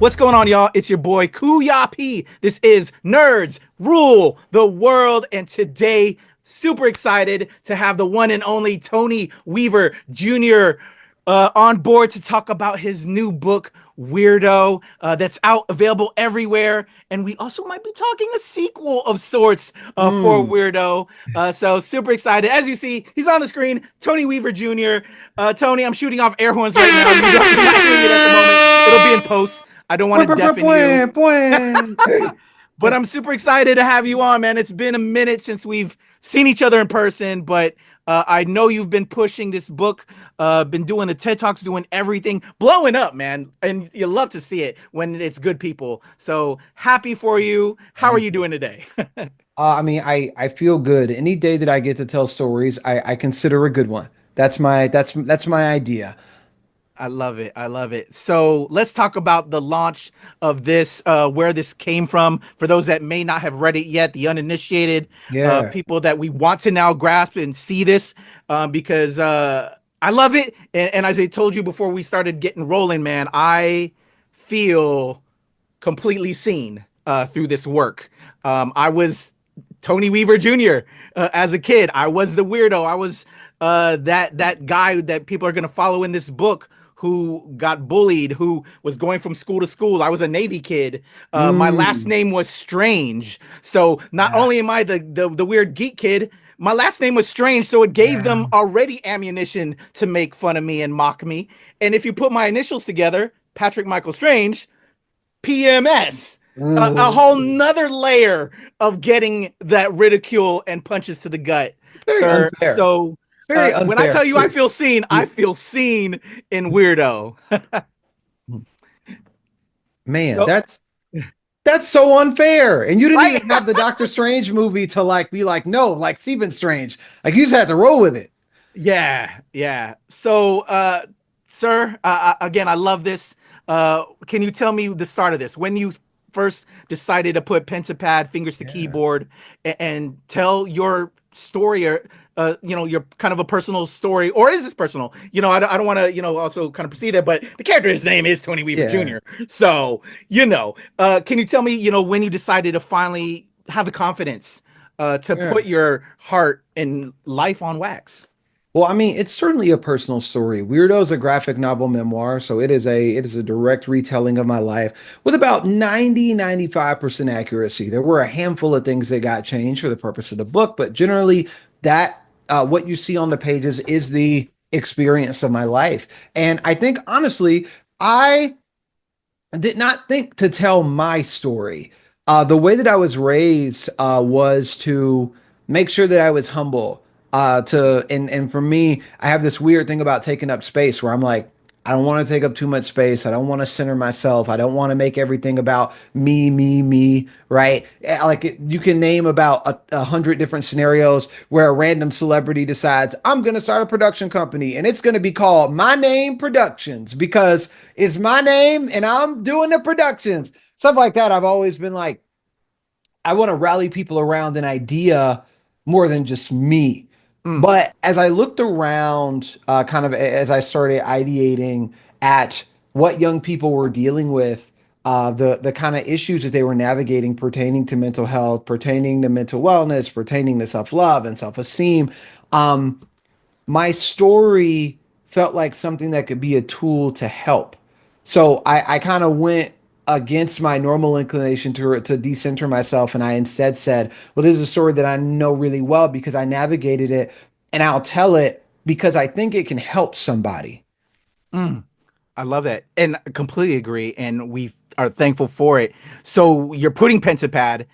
What's going on, y'all? It's your boy Kuya. This is Nerds Rule the World, and today, super excited to have the one and only Tony Weaver Jr. On board to talk about his new book, Weirdo, that's out, available everywhere. And we also might be talking a sequel of sorts for Weirdo. So super excited. As you see, he's on the screen, Tony Weaver Jr. Tony, I'm shooting off air horns right now. You're not hearing it at the moment. It'll be in post. I don't want to deafen you. But I'm super excited to have you on, man. It's been a minute since we've seen each other in person, but I know you've been pushing this book, been doing the TED Talks, doing everything, blowing up, man. And you love to see it when it's good people. So happy for you. How are you doing today? I feel good. Any day that I get to tell stories, I consider a good one. That's my idea. I love it. I love it. So let's talk about the launch of this, where this came from. For those that may not have read it yet, the uninitiated people that we want to now grasp and see this, because I love it. And as I told you before we started getting rolling, man, I feel completely seen through this work. I was Tony Weaver Jr. As a kid. I was the weirdo. I was that guy that people are going to follow in this book, who got bullied, who was going from school to school. I was a Navy kid. My last name was Strange. So not only am I the weird geek kid, my last name was Strange. So it gave them already ammunition to make fun of me and mock me. And if you put my initials together, Patrick Michael Strange, PMS, a whole nother layer of getting that ridicule and punches to the gut. Very unfair. So when I tell you I feel seen in Weirdo. Man, that's so unfair. And you didn't even have the Doctor Strange movie to be like, no, like Stephen Strange. Like, you just had to roll with it. Yeah. So, sir, again, I love this. Can you tell me the start of this? When you first decided to put pen to pad, fingers to keyboard, and tell your story, or your kind of a personal story, or is this personal? I don't want to, also kind of proceed that, but the character's name is Tony Weaver Jr. So, can you tell me, when you decided to finally have the confidence to put your heart and life on wax? Well, it's certainly a personal story. Weirdo is a graphic novel memoir, so it is a direct retelling of my life with about 95% accuracy. There were a handful of things that got changed for the purpose of the book, but generally that what you see on the pages is the experience of my life. And I think, honestly, I did not think to tell my story. The way that I was raised was to make sure that I was humble. And for me, I have this weird thing about taking up space where I'm like, I don't want to take up too much space. I don't want to center myself. I don't want to make everything about me, right? Like, you can name about 100 different scenarios where a random celebrity decides, I'm going to start a production company and it's going to be called My Name Productions because it's my name and I'm doing the productions. Stuff like that. I've always been like, I want to rally people around an idea more than just me. But as I looked around, kind of as I started ideating at what young people were dealing with, the kind of issues that they were navigating pertaining to mental health, pertaining to mental wellness, pertaining to self-love and self-esteem, my story felt like something that could be a tool to help. So I kind of went against my normal inclination to decenter myself. And I instead said, well, this is a story that I know really well because I navigated it, and I'll tell it because I think it can help somebody. I love that. And I completely agree. And we are thankful for it. So you're putting pen to pad.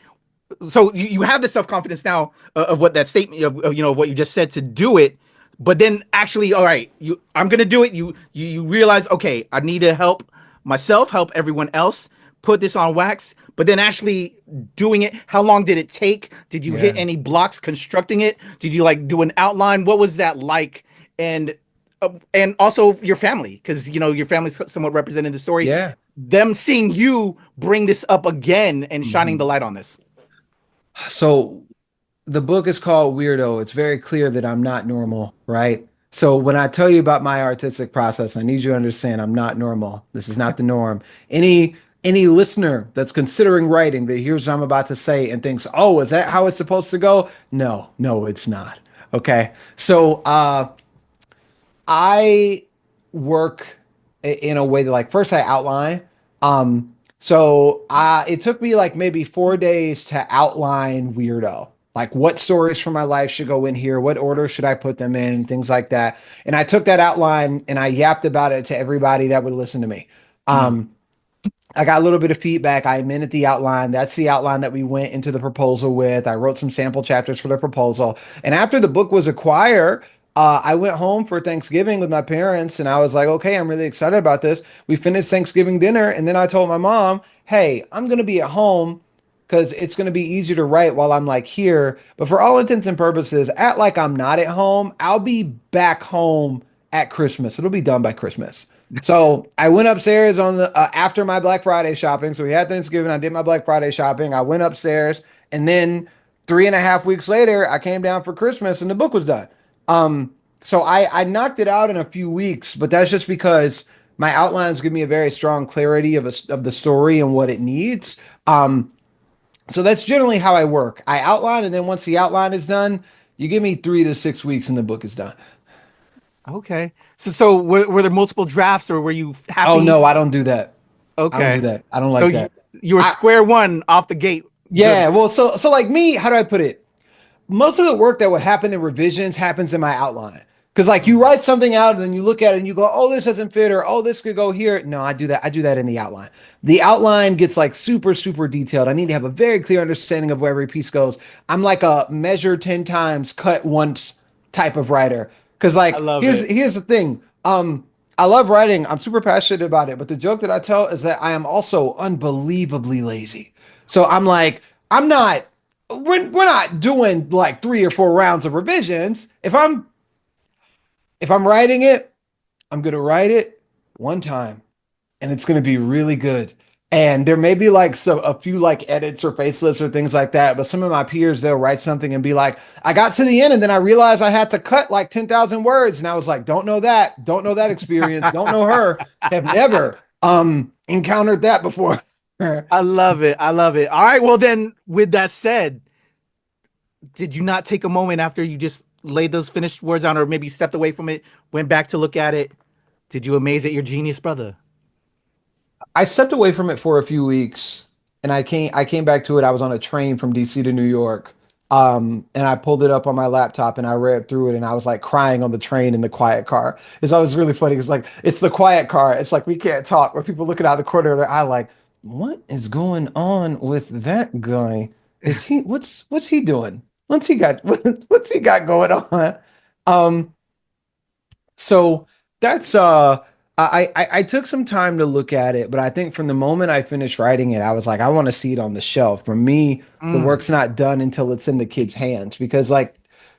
So you have the self-confidence now of what that statement of what you just said to do it. But then actually, all right, I'm going to do it. You realize, okay, I need to help myself, help everyone else, put this on wax, but then actually doing it. How long did it take? Did you hit any blocks constructing it? Did you do an outline? What was that like? And also your family, because your family's somewhat represented in the story. Yeah. Them seeing you bring this up again and shining the light on this. So the book is called Weirdo. It's very clear that I'm not normal, right? So when I tell you about my artistic process, I need you to understand I'm not normal. This is not the norm. Any Any listener that's considering writing that hears what I'm about to say and thinks, oh, is that how it's supposed to go? No, no, it's not. Okay. So I work in a way that, like, first I outline. It took me like maybe 4 days to outline Weirdo. Like, what stories from my life should go in here? What order should I put them in? Things like that. And I took that outline and I yapped about it to everybody that would listen to me. Mm. Um, I got a little bit of feedback. I amended the outline. That's the outline that we went into the proposal with. I wrote some sample chapters for the proposal. And after the book was acquired, I went home for Thanksgiving with my parents and I was like, okay, I'm really excited about this. We finished Thanksgiving dinner. And then I told my mom, hey, I'm going to be at home because it's going to be easier to write while I'm like here. But for all intents and purposes, act like I'm not at home. I'll be back home at Christmas. It'll be done by Christmas. So I went upstairs on the after my Black Friday shopping. So we had Thanksgiving. I did my Black Friday shopping. I went upstairs, and then 3.5 weeks later, I came down for Christmas, and the book was done. So I knocked it out in a few weeks, but that's just because my outlines give me a very strong clarity of the story and what it needs. So that's generally how I work. I outline, and then once the outline is done, you give me 3 to 6 weeks, and the book is done. Okay. So were there multiple drafts, or were you Oh happy? no, I don't do that. I don't do Okay. that. I don't So like that. you were I square one off the gate. Yeah, Good. well, so like me, how do I put it? Most of the work that would happen in revisions happens in my outline. Because like you Mm. write something out and then you look at it and you go, oh, this doesn't fit, or oh, this could go here. No, I do that. I do that in the outline. The outline gets like super, super detailed. I need to have a very clear understanding of where every piece goes. I'm like a measure 10 times, cut once type of writer. Because I like love here's it. here's the thing. I love writing. I'm super passionate about it. But the joke that I tell is that I am also unbelievably lazy. So I'm like, I'm not we're not doing like 3 or 4 rounds of revisions. If I'm writing it, I'm gonna write it one time and it's gonna be really good. And there may be like a few like edits or facelifts or things like that, but some of my peers they'll write something and be like, I got to the end and then I realized I had to cut like 10,000 words. And I was like, don't know that experience, don't know her, have never encountered that before. I love it. I love it. All right. Well, then, with that said, did you not take a moment after you just laid those finished words on, or maybe stepped away from it, went back to look at it? Did you amaze at your genius, brother? I stepped away from it for a few weeks and I came back to it. I was on a train from DC to New York. And I pulled it up on my laptop and I read through it and I was like crying on the train in the quiet car. It's always really funny. It's like it's the quiet car. It's like we can't talk, where people looking out the corner of their eye like, what is going on with that guy? Is he what's he doing? What's he got going on? Um so that's I took some time to look at it, but I think from the moment I finished writing it, I was like, I want to see it on the shelf. For me, the Mm. work's not done until it's in the kids' hands because like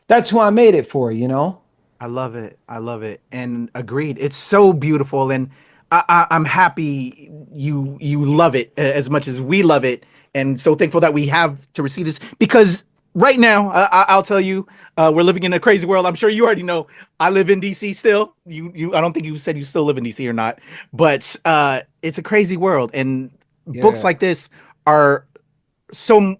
that's who I made it for, you know? I love it. I love it. And agreed. It's so beautiful, and I'm happy you love it as much as we love it, and so thankful that we have to receive this. Because right now, I'll tell you, we're living in a crazy world. I'm sure you already know. I live in DC still. I don't think you said you still live in DC or not, but it's a crazy world, and books Yeah. like this are so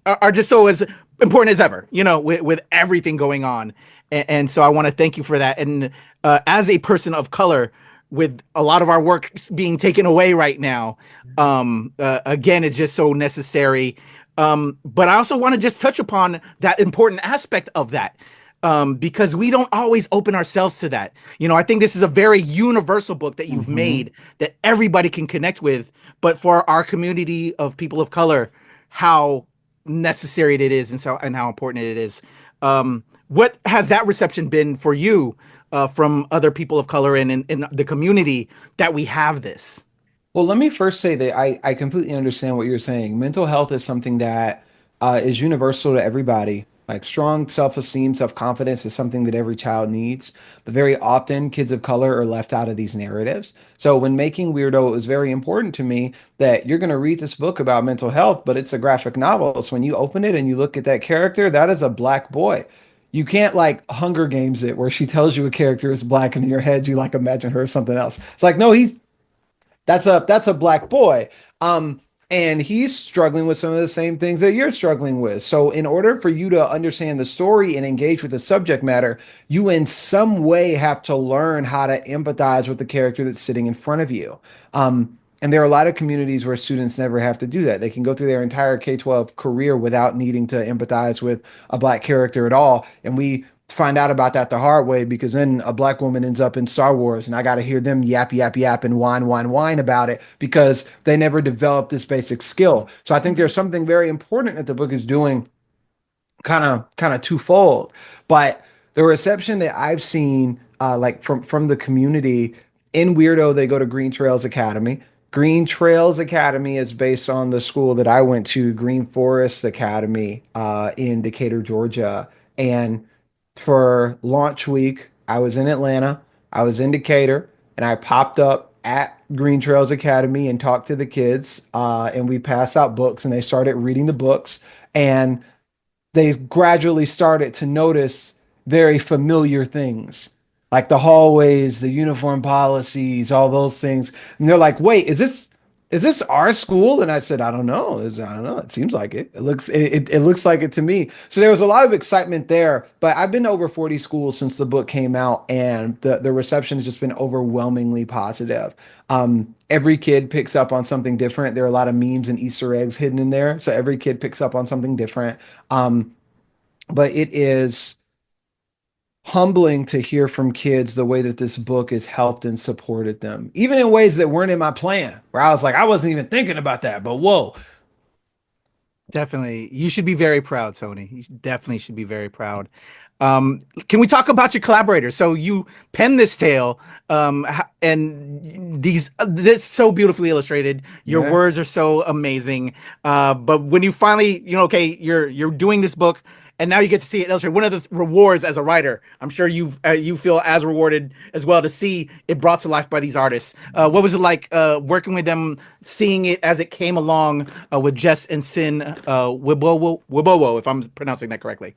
are just so as important as ever, with everything going on. And so I want to thank you for that. And as a person of color, with a lot of our work being taken away right now, again, it's just so necessary. But I also want to just touch upon that important aspect of that. Because we don't always open ourselves to that. I think this is a very universal book that you've Hmm. made that everybody can connect with. But for our community of people of color, how necessary it is, and how important it is. What has that reception been for you, from other people of color and in the community, that we have this? Well, let me first say that I completely understand what you're saying. Mental health is something that is universal to everybody. Like strong self-esteem, self-confidence is something that every child needs. But very often, kids of color are left out of these narratives. So when making Weirdo, it was very important to me that you're going to read this book about mental health, but it's a graphic novel. So when you open it and you look at that character, that is a black boy. You can't like Hunger Games it where she tells you a character is black and in your head you like imagine her as something else. It's like, no, that's a black boy. And he's struggling with some of the same things that you're struggling with. So in order for you to understand the story and engage with the subject matter, you in some way have to learn how to empathize with the character that's sitting in front of you. And there are a lot of communities where students never have to do that. They can go through their entire K-12 career without needing to empathize with a black character at all. And we find out about that the hard way because then a black woman ends up in Star Wars and I got to hear them yap, yap, yap and whine about it because they never developed this basic skill. So I think there's something very important that the book is doing kind of twofold. But the reception that I've seen, like from the community in Weirdo, they go to Green Trails Academy. Green Trails Academy is based on the school that I went to, Green Forest Academy, in Decatur, Georgia. And for launch week, I was in Atlanta, I was in Decatur, and I popped up at Green Trails Academy and talked to the kids. And we passed out books, and they started reading the books. And they gradually started to notice very familiar things like the hallways, the uniform policies, all those things. And they're like, "Wait, is this our school?" And I said, "I don't know. I don't know. It seems like it. It looks like it to me." So there was a lot of excitement there. But I've been to over 40 schools since the book came out, and the reception has just been overwhelmingly positive. Every kid picks up on something different. There are a lot of memes and Easter eggs hidden in there, so every kid picks up on something different. But it is humbling to hear from kids the way that this book has helped and supported them, even in ways that weren't in my plan, where I was like, I wasn't even thinking about that, but whoa. Definitely. You should be very proud, Tony. You definitely should be very proud. Can we talk about your collaborators? So you penned this tale, and this so beautifully illustrated. Your Yeah. words are so amazing. But when you finally, okay, you're doing this book, and now you get to see it illustrated. One of the rewards as a writer, I'm sure you feel as rewarded as well to see it brought to life by these artists. What was it like working with them, seeing it as it came along with Jess and Sin Wibowo, if I'm pronouncing that correctly?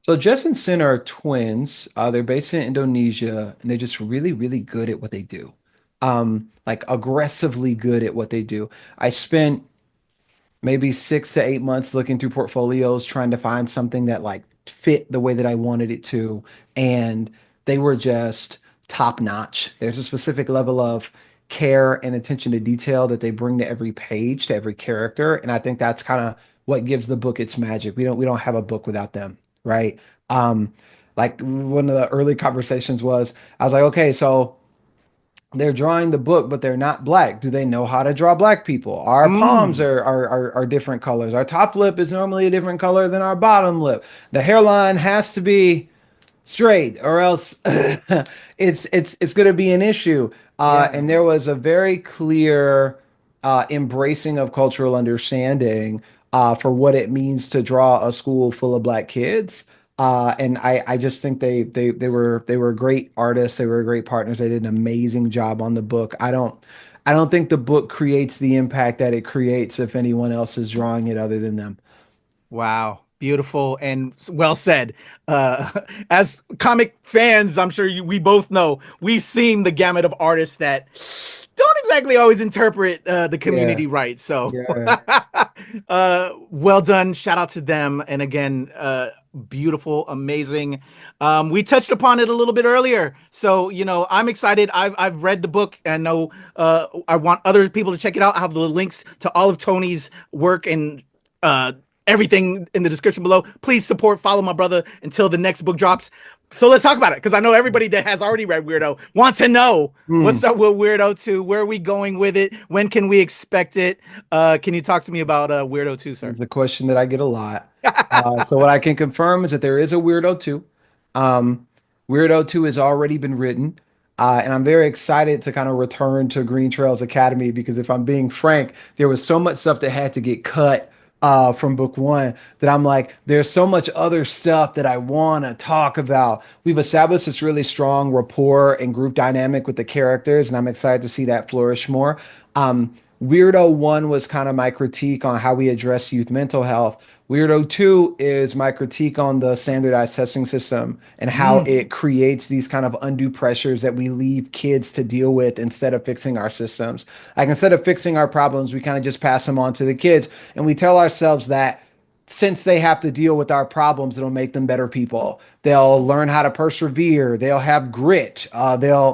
So Jess and Sin are twins. They're based in Indonesia, and they're just really, really good at what they do. Like aggressively good at what they do. I spent maybe 6 to 8 months looking through portfolios trying to find something that like fit the way that I wanted it to. And they were just top notch. There's a specific level of care and attention to detail that they bring to every page, to every character. And I think that's kind of what gives the book its magic. We don't have a book without them, right? Um, like one of the early conversations was, I was like, okay, so they're drawing the book, but they're not black. Do they know how to draw black people? Our palms Mm. are different colors. Our top lip is normally a different color than our bottom lip. The hairline has to be straight, or else it's going to be an issue. Yeah. And there was a very clear embracing of cultural understanding for what it means to draw a school full of black kids. And I just think they were great artists. They were great partners. They did an amazing job on the book. I don't think the book creates the impact that it creates if anyone else is drawing it other than them. Wow. Beautiful and well said. As comic fans, I'm sure we both know we've seen the gamut of artists that don't exactly always interpret the Yeah, community right. So, yeah. well done. Shout out to them. And again, beautiful, amazing. We touched upon it a little bit earlier. So, I'm excited. I've read the book and know I want other people to check it out. I have the links to all of Tony's work and uh, everything in the description below. Please support, follow my brother until the next book drops. So let's talk about it because I know everybody that has already read Weirdo wants to know what's Mm. up with Weirdo 2. Where are we going with it? When can we expect it? Can you talk to me about Weirdo 2, sir? It's a question that I get a lot. So what I can confirm is that there is a Weirdo 2. Um, Weirdo 2 has already been written. And I'm very excited to kind of return to Green Trails Academy because if I'm being frank, there was so much stuff that had to get cut from book one that I'm like, there's so much other stuff that I want to talk about. We've established this really strong rapport and group dynamic with the characters, and I'm excited to see that flourish more. Weirdo 1 was kind of my critique on how we address youth mental health. Weirdo 2 is my critique on the standardized testing system and how it creates these kind of undue pressures that we leave kids to deal with instead of fixing our systems. Like instead of fixing our problems, we kind of just pass them on to the kids. And we tell ourselves that since they have to deal with our problems, it'll make them better people. They'll learn how to persevere. They'll have grit. They'll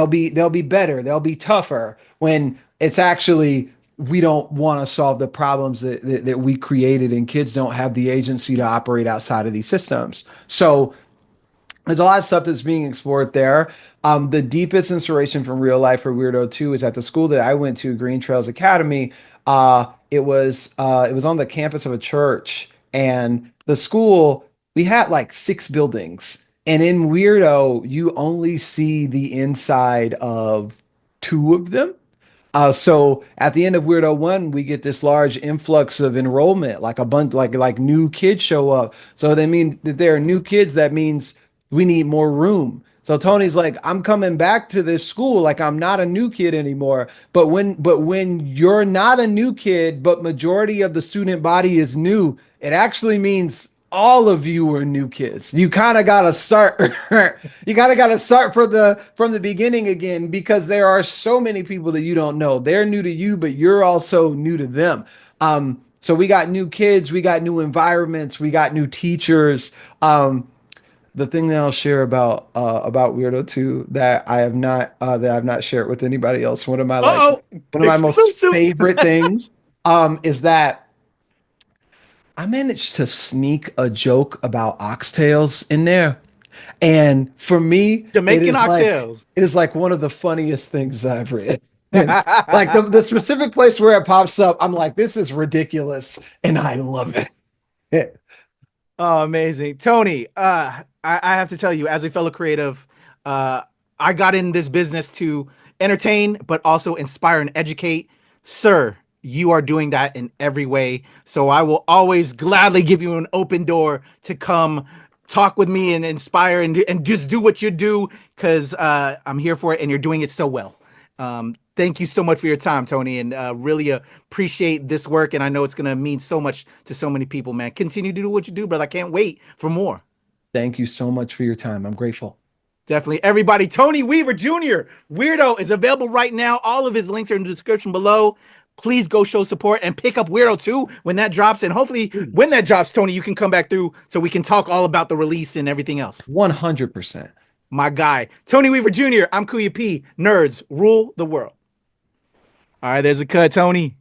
be better. They'll be tougher. When it's actually, we don't want to solve the problems that we created, and kids don't have the agency to operate outside of these systems. So there's a lot of stuff that's being explored there. The deepest inspiration from real life for Weirdo 2 is at the school that I went to, Green Trails Academy. It was on the campus of a church, and the school, we had like 6 buildings, and in Weirdo, you only see the inside of 2 of them. So at the end of Weirdo 1, we get this large influx of enrollment, like a bunch, like new kids show up. So that means that there are new kids. That means we need more room. So Tony's like, I'm coming back to this school like I'm not a new kid anymore. But when you're not a new kid, but majority of the student body is new, it actually means all of you are new kids. You kind of got to start. You got to start from the beginning again, because there are so many people that you don't know. They're new to you, but you're also new to them. So we got new kids, we got new environments, we got new teachers. The thing that I'll share about Weirdo 2 that I have not shared with anybody else. One of my most favorite things is that I managed to sneak a joke about oxtails in there. And for me, Jamaican oxtails. It is like one of the funniest things I've read. Like the specific place where it pops up, I'm like, this is ridiculous, and I love it. Oh, amazing. Tony, I have to tell you, as a fellow creative, I got in this business to entertain, but also inspire and educate. Sir, you are doing that in every way. So I will always gladly give you an open door to come talk with me and inspire and just do what you do, because I'm here for it, and you're doing it so well. Thank you so much for your time, Tony, and really appreciate this work. And I know it's going to mean so much to so many people, man. Continue to do what you do, brother. I can't wait for more. Thank you so much for your time. I'm grateful. Definitely. Everybody, Tony Weaver Jr., Weirdo, is available right now. All of his links are in the description below. Please go show support and pick up Weirdo 2 when that drops. And hopefully when that drops, Tony, you can come back through so we can talk all about the release and everything else. 100%. My guy. Tony Weaver Jr., I'm Kuya P. Nerds rule the world. All right, there's a cut, Tony.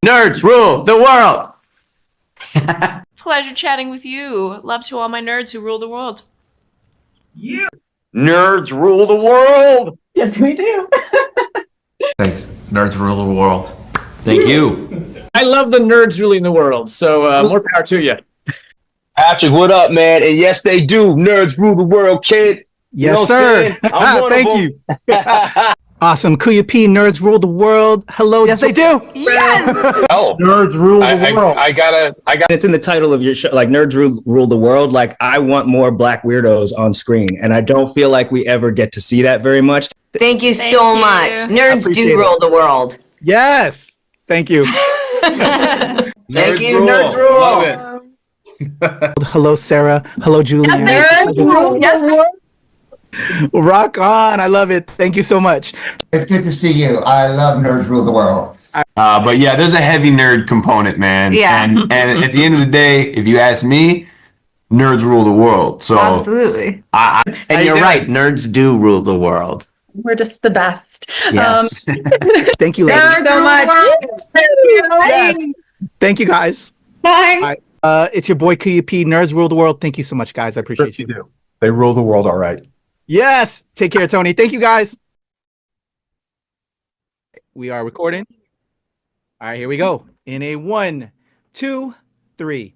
Nerds rule the world. Pleasure chatting with you. Love to all my nerds who rule the world. Yeah. Nerds rule the world. Yes, we do. Thanks. Nerds rule the world. Thank you. I love the nerds ruling the world, so more power to you. Patrick, what up, man? And yes, they do. Nerds rule the world, kid. Yes, sir. Thank you. Awesome. Kuya P, nerds rule the world. Hello. Yes, they do. Yes. Oh, Nerds rule the world. I got. It's in the title of your show, like Nerds rule the world. Like, I want more Black weirdos on screen, and I don't feel like we ever get to see that very much. Thank you so much. Nerds do rule the world. Yes. Thank you. Thank you. Nerds rule. Love it. Hello, Sarah. Hello, Julian. Yes, nerds rule. Yes, nerds. Rock on. I love it. Thank you so much. It's good to see you. I love Nerds Rule the World. But yeah, there's a heavy nerd component, man. Yeah. And at the end of the day, if you ask me, nerds rule the world. So Absolutely. And you're right. Nerds do rule the world. We're just the best. Yes. Thank you, Thank ladies. you so much. Yes. Thank you, guys. Bye. It's your boy Kuya P. Nerds rule the world. Thank you so much, guys. I appreciate you. Do. They rule the world, all right. Yes. Take care, Tony. Thank you, guys. We are recording. All right, here we go. In a 1, 2, 3.